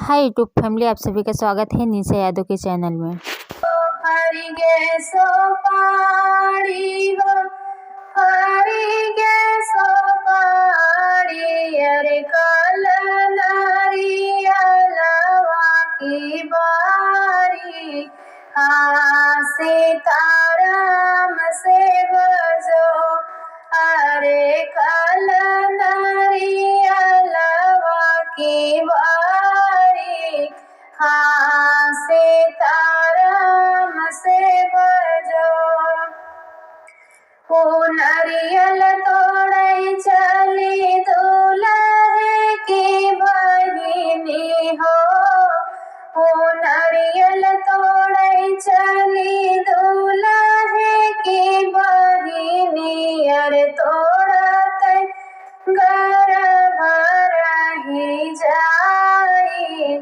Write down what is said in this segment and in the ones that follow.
Hi YouTube family, आप सभी का स्वागत है निशा यादव के चैनल में। हरि गे सोपारी हो, हरि गे सोपारी, अरे कल नरियलवा की बारी, हाँ सीताराम से बजो, अरे कल नरियलवा की बारी, हाँ सीताराम से बजो। ओ नरियल तोड़ै चली दूल्हे की बहिनी हो, ओ नरियल तोड़ै चली दूल्हे की बहिनी, अरे तोड़ते गर्भ रही जाई,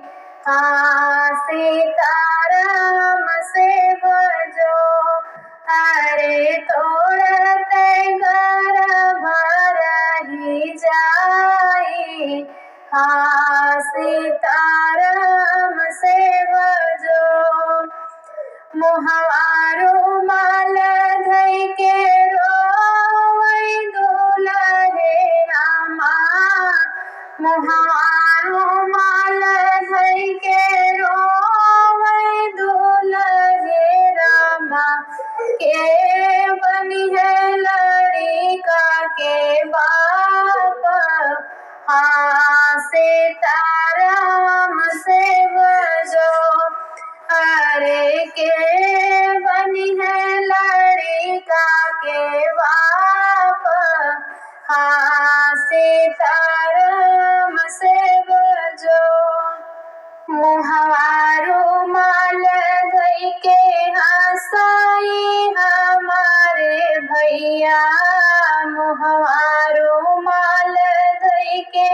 हाँ सीताराम से बजो, अरे तोड़ते गर्भ रही जाई, हाँ सीताराम से बजो। मुहवारो माल धई के रोवै दुल्हे रामा, मुहवारो माल धई के रोवै दुल्हे रामा, के बनी है लड़िका के बाप, हाँ सीताराम से बजो, अरे के बनी है लड़िका के बाप, हाँ सीताराम से बजो। मुहवारो माल धई के हंसाई हमारे भैया, मुहवारो माल धई के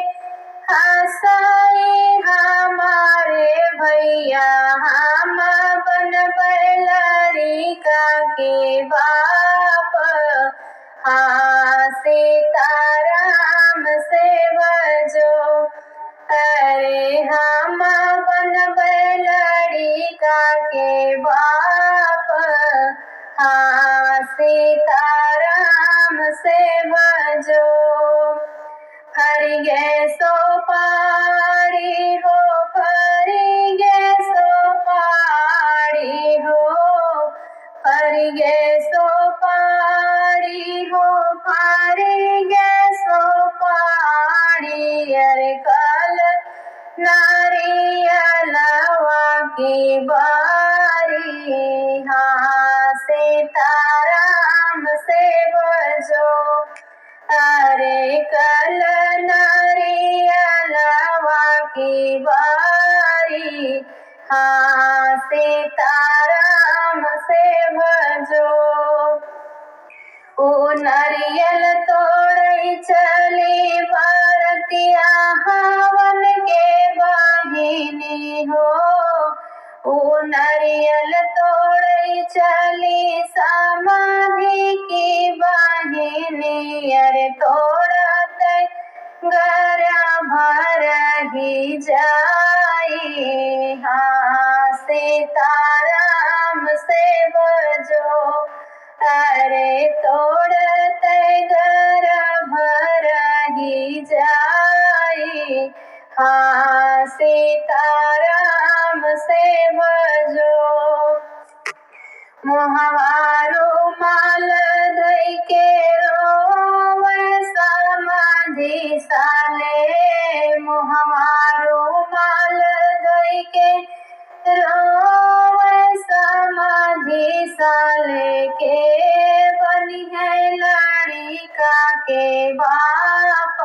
हंसाई हमारे भैया, हम बनबै लड़िका के बाप, हाँ सीताराम से बजो, अरे हम बनबै लड़िका के बाप, हाँ सीताराम से बजो। हरि गे सोपारी हो, हरि गे सोपारी हो, हरि गे सोपारी हो, हरि गे सोपारी, अरे कल नारियलवा की बारी, हाँ सीताराम से बजो, अरे कल नारियलवा की बारी, हाँ सीताराम से बजो। ओ नरियल तोड़ै चली बरतिया हवन के बहिनी हो, ओ नरियल तोड़ै चली समाधि की बहिनी, अरे तोड़ते गर्भ रही जाई, हाँ सीताराम से बजो, अरे तोड़ते गर्भ रही जाई, हाँ सीताराम से बजो। मुहवारो माल धई के रोवै समाधि साले, मुहवारो माल धई के रोवै समाधि साले, के बनी है लड़िका के बाप,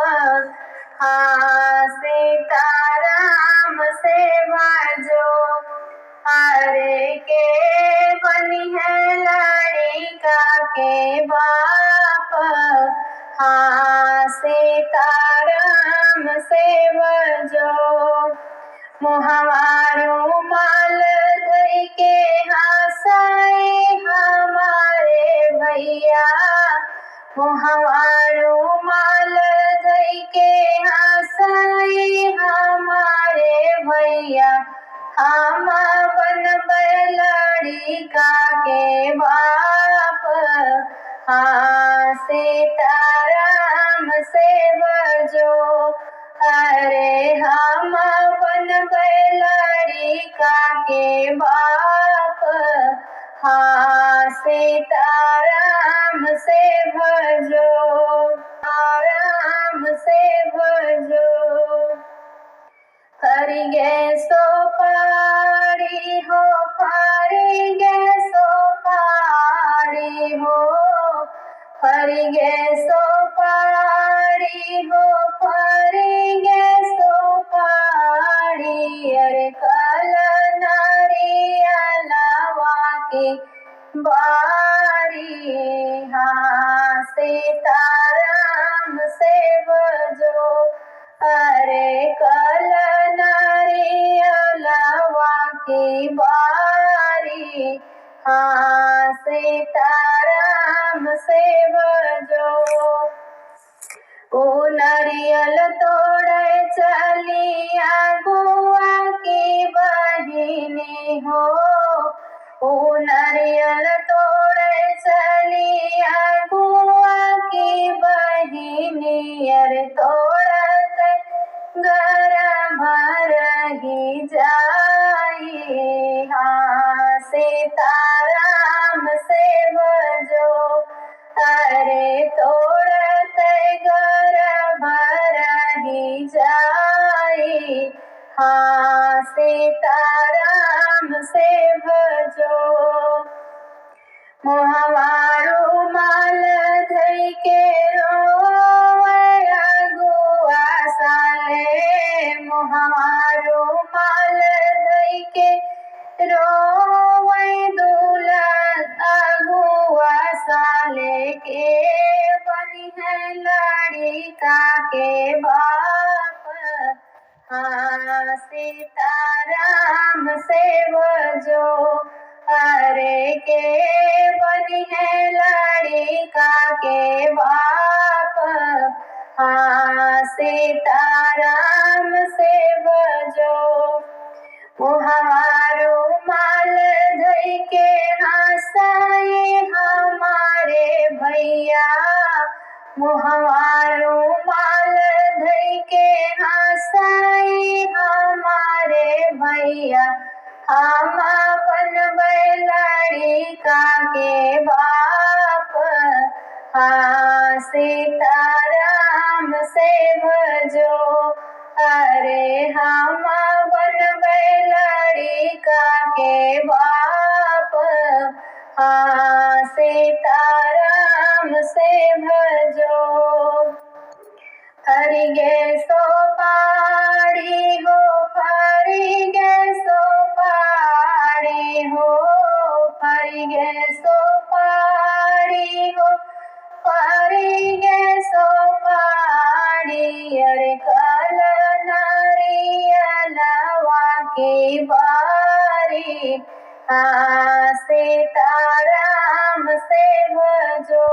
हाँ सीताराम से बजो, अरे के बनी है लड़िका के बाप, हाँ सीताराम से बजो। मुहवारो माल धई के हंसाई हमारे भैया, मुहवारो माल धई के हंसाई हमारे भैया, भैया हम बनबै लड़िका के बाप। हाँ सीताराम से बजो, अरे हम बनबै लड़िका के बाप। हाँ सीताराम से भजो, राम से भजो। फरिगे सोपारी हो, फरिगे सोपारी हो, फरिगे सोपारी हो, फरिगे सोपारी। अरे कल नारियलवा के बारी। हाँ सीताराम से बजो, अरे कल नारियलवा की बारी। हाँ सीताराम से बजो। ओ नारियल तोड़े चलिया गुआ की बहिनी हो, ओ नारियल तोड़े चलिया गुआ की बहिनी। अरे तोड़त घर भर ही जाई। हाँ सीताराम से बजो, अरे तोड़त घर भर ही जाई। हाँ सीताराम से भजो। मुहवा रुमाल धइ के रोवे अगुआ साले, मुहवा रुमाल धइ के रोवे दूल्हा अगुआ साले के। बनी है लड़िका के बाप। हाँ सीताराम से बजो, अरे के बनी है लड़िका के बाप। हाँ सीताराम से बजो। मुहवा रुमाल धइ के हंसाए हमारे भैया, मुहवा रुमाल धइ के हंसाए हमारे भैया। हम बनबै लड़िका के बाप। हाँ सीताराम से भजो, अरे हम बनबै लड़िका के बाप। हाँ सीताराम से भजो। फरिगे सोपारी हो, फरिगे सोपारी हो, फरिगे सोपारी हो, फरिगे सोपारी। अरे कल नारियलवा की बारी। हाँ सीताराम से भजो,